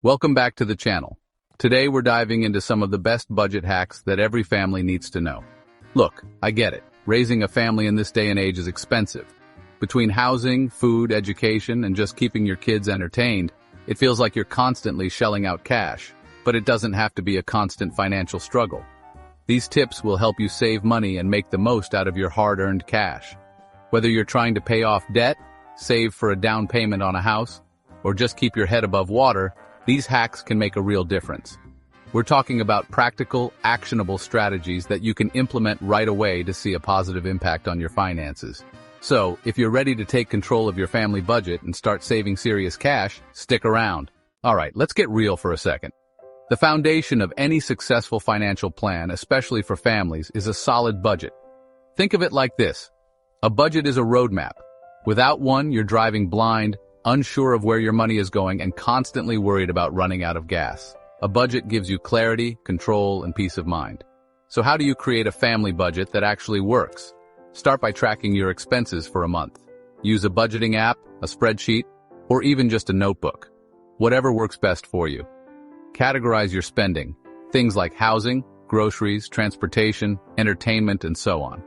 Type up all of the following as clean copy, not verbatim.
Welcome back to the channel. Today we're diving into some of the best budget hacks that every family needs to know. Look, I get it. Raising a family in this day and age is expensive. Between housing, food, education, and just keeping your kids entertained, it feels like you're constantly shelling out cash, but it doesn't have to be a constant financial struggle. These tips will help you save money and make the most out of your hard-earned cash. Whether you're trying to pay off debt, save for a down payment on a house, or just keep your head above water, these hacks can make a real difference. We're talking about practical, actionable strategies that you can implement right away to see a positive impact on your finances. So, if you're ready to take control of your family budget and start saving serious cash, stick around. Alright, let's get real for a second. The foundation of any successful financial plan, especially for families, is a solid budget. Think of it like this. A budget is a roadmap. Without one, you're driving blind, unsure of where your money is going, and constantly worried about running out of gas. A budget gives you clarity, control, and peace of mind. So how do you create a family budget that actually works? Start by tracking your expenses for a month. Use a budgeting app, a spreadsheet, or even just a notebook. Whatever works best for you. Categorize your spending, things like housing, groceries, transportation, entertainment, and so on.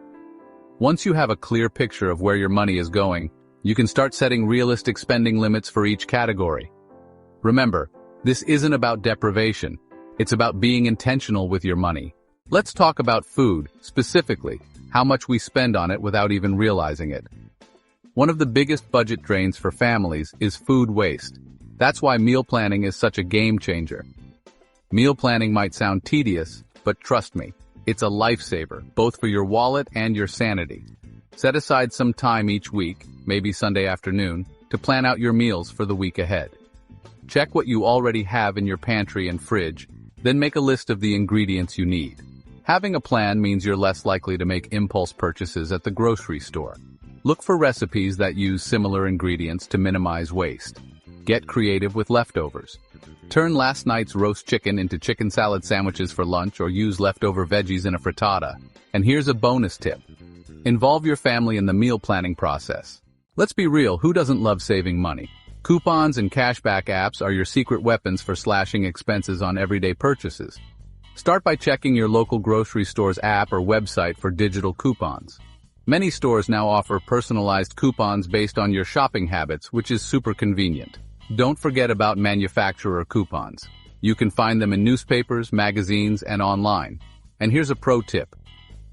Once you have a clear picture of where your money is going, you can start setting realistic spending limits for each category. Remember, this isn't about deprivation. It's about being intentional with your money. Let's talk about food, specifically, how much we spend on it without even realizing it. One of the biggest budget drains for families is food waste. That's why meal planning is such a game changer. Meal planning might sound tedious, but trust me, it's a lifesaver, both for your wallet and your sanity. Set aside some time each week, maybe Sunday afternoon, to plan out your meals for the week ahead. Check what you already have in your pantry and fridge, then make a list of the ingredients you need. Having a plan means you're less likely to make impulse purchases at the grocery store. Look for recipes that use similar ingredients to minimize waste. Get creative with leftovers. Turn last night's roast chicken into chicken salad sandwiches for lunch or use leftover veggies in a frittata. And here's a bonus tip. Involve your family in the meal planning process. Let's be real, who doesn't love saving money? Coupons and cashback apps are your secret weapons for slashing expenses on everyday purchases. Start by checking your local grocery store's app or website for digital coupons. Many stores now offer personalized coupons based on your shopping habits, which is super convenient. Don't forget about manufacturer coupons. You can find them in newspapers, magazines, and online. And here's a pro tip.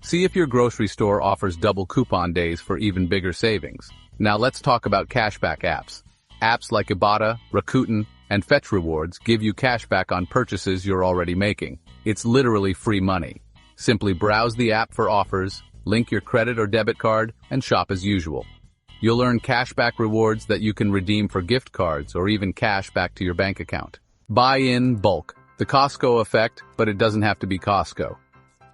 See if your grocery store offers double coupon days for even bigger savings. Now let's talk about cashback apps. Apps like Ibotta, Rakuten, and Fetch Rewards give you cashback on purchases you're already making. It's literally free money. Simply browse the app for offers, link your credit or debit card, and shop as usual. You'll earn cashback rewards that you can redeem for gift cards or even cash back to your bank account. Buy in bulk. The Costco effect, but it doesn't have to be Costco.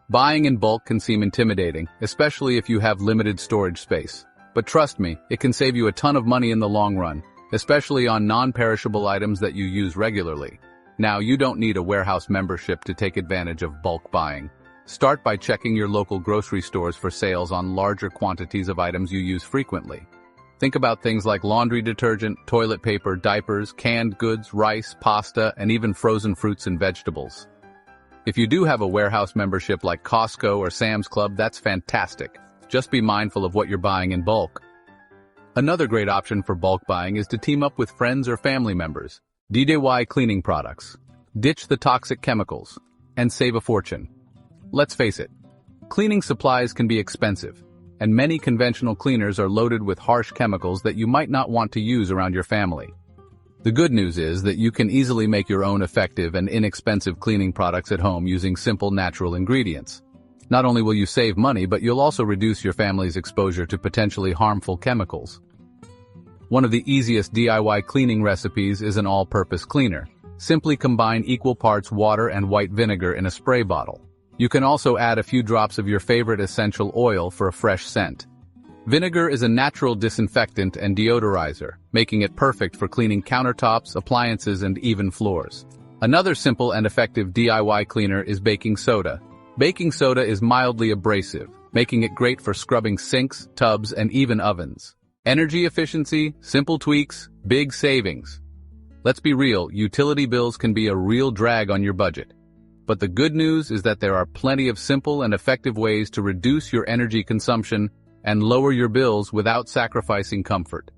Buying in bulk can seem intimidating, especially if you have limited storage space. But trust me, it can save you a ton of money in the long run, especially on non-perishable items that you use regularly. Now, you don't need a warehouse membership to take advantage of bulk buying. Start by checking your local grocery stores for sales on larger quantities of items you use frequently. Think about things like laundry detergent, toilet paper, diapers, canned goods, rice, pasta, and even frozen fruits and vegetables. If you do have a warehouse membership like Costco or Sam's Club, that's fantastic. Just be mindful of what you're buying in bulk. Another great option for bulk buying is to team up with friends or family members. DIY cleaning products. Ditch the toxic chemicals and save a fortune. Let's face it, cleaning supplies can be expensive, and many conventional cleaners are loaded with harsh chemicals that you might not want to use around your family. The good news is that you can easily make your own effective and inexpensive cleaning products at home using simple natural ingredients. Not only will you save money, but you'll also reduce your family's exposure to potentially harmful chemicals. One of the easiest DIY cleaning recipes is an all-purpose cleaner. Simply combine equal parts water and white vinegar in a spray bottle. You can also add a few drops of your favorite essential oil for a fresh scent. Vinegar is a natural disinfectant and deodorizer, making it perfect for cleaning countertops, appliances, and even floors. Another simple and effective DIY cleaner is baking soda. Baking soda is mildly abrasive, making it great for scrubbing sinks, tubs, and even ovens. Energy efficiency, simple tweaks, big savings. Let's be real, utility bills can be a real drag on your budget. But the good news is that there are plenty of simple and effective ways to reduce your energy consumption and lower your bills without sacrificing comfort.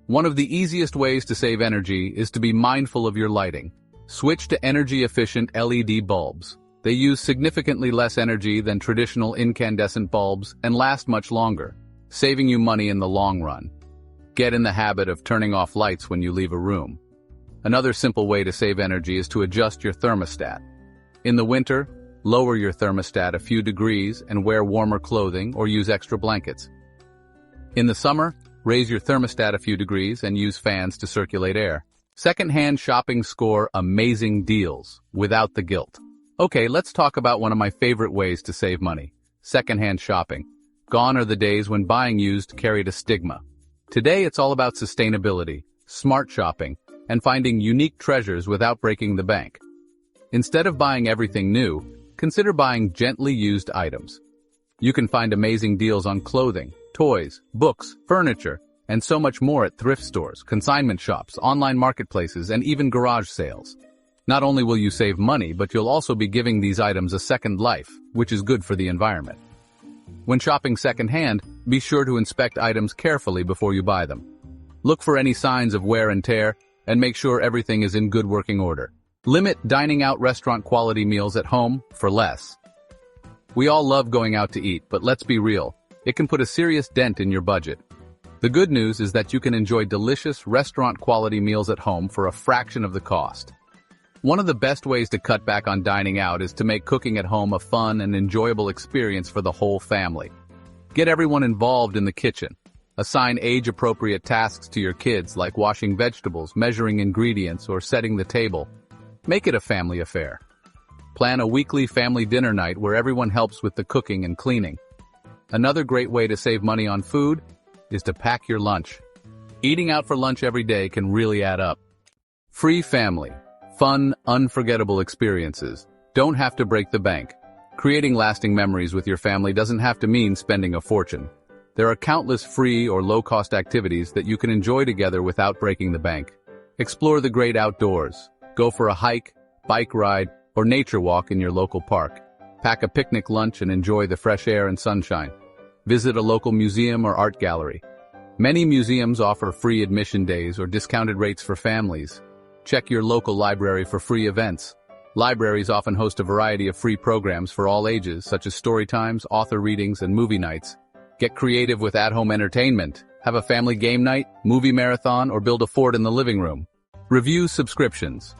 One of the easiest ways to save energy is to be mindful of your lighting. Switch to energy-efficient LED bulbs. They use significantly less energy than traditional incandescent bulbs and last much longer, saving you money in the long run. Get in the habit of turning off lights when you leave a room. Another simple way to save energy is to adjust your thermostat. In the winter, lower your thermostat a few degrees and wear warmer clothing or use extra blankets. In the summer, raise your thermostat a few degrees and use fans to circulate air. Second-hand shopping score amazing deals without the guilt. Okay, let's talk about one of my favorite ways to save money: second-hand shopping. Gone are the days when buying used carried a stigma. Today it's all about sustainability, smart shopping, and finding unique treasures without breaking the bank. Instead of buying everything new, consider buying gently used items. You can find amazing deals on clothing, toys, books, furniture, and so much more at thrift stores, consignment shops, online marketplaces, and even garage sales. Not only will you save money, but you'll also be giving these items a second life, which is good for the environment. When shopping secondhand, be sure to inspect items carefully before you buy them. Look for any signs of wear and tear, and make sure everything is in good working order. Limit dining out restaurant-quality meals at home for less. We all love going out to eat, but let's be real, it can put a serious dent in your budget. The good news is that you can enjoy delicious restaurant-quality meals at home for a fraction of the cost. One of the best ways to cut back on dining out is to make cooking at home a fun and enjoyable experience for the whole family. Get everyone involved in the kitchen. Assign age-appropriate tasks to your kids like washing vegetables, measuring ingredients, or setting the table. Make it a family affair. Plan a weekly family dinner night where everyone helps with the cooking and cleaning. Another great way to save money on food is to pack your lunch. Eating out for lunch every day can really add up. Free family. Fun, unforgettable experiences. Don't have to break the bank. Creating lasting memories with your family doesn't have to mean spending a fortune. There are countless free or low-cost activities that you can enjoy together without breaking the bank. Explore the great outdoors. Go for a hike, bike ride, or nature walk in your local park. Pack a picnic lunch and enjoy the fresh air and sunshine. Visit a local museum or art gallery. Many museums offer free admission days or discounted rates for families. Check your local library for free events. Libraries often host a variety of free programs for all ages, such as story times, author readings, and movie nights. Get creative with at-home entertainment. Have a family game night, movie marathon, or build a fort in the living room. Review subscriptions.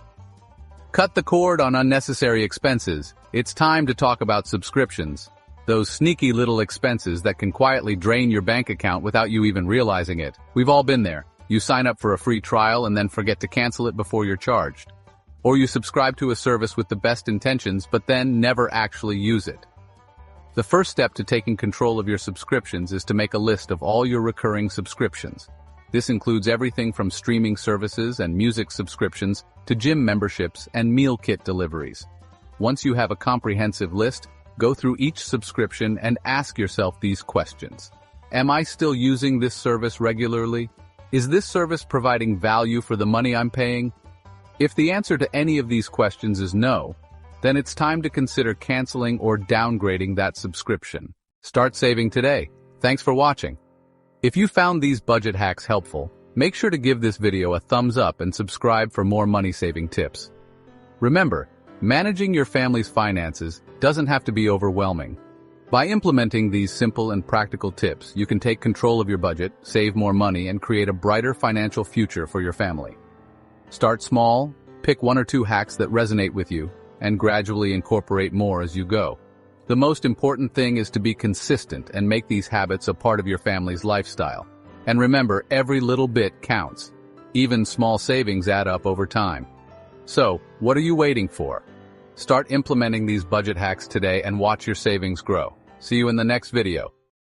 Cut the cord on unnecessary expenses. It's time to talk about subscriptions. Those sneaky little expenses that can quietly drain your bank account without you even realizing it. We've all been there. You sign up for a free trial and then forget to cancel it before you're charged. Or you subscribe to a service with the best intentions but then never actually use it. The first step to taking control of your subscriptions is to make a list of all your recurring subscriptions. This includes everything from streaming services and music subscriptions to gym memberships and meal kit deliveries. Once you have a comprehensive list, go through each subscription and ask yourself these questions. Am I still using this service regularly? Is this service providing value for the money I'm paying? If the answer to any of these questions is no, then it's time to consider canceling or downgrading that subscription. Start saving today. Thanks for watching. If you found these budget hacks helpful, make sure to give this video a thumbs up and subscribe for more money-saving tips. Remember, managing your family's finances doesn't have to be overwhelming. By implementing these simple and practical tips, you can take control of your budget, save more money, and create a brighter financial future for your family. Start small, pick 1 or 2 hacks that resonate with you, and gradually incorporate more as you go. The most important thing is to be consistent and make these habits a part of your family's lifestyle. And remember, every little bit counts. Even small savings add up over time. So, what are you waiting for? Start implementing these budget hacks today and watch your savings grow. See you in the next video.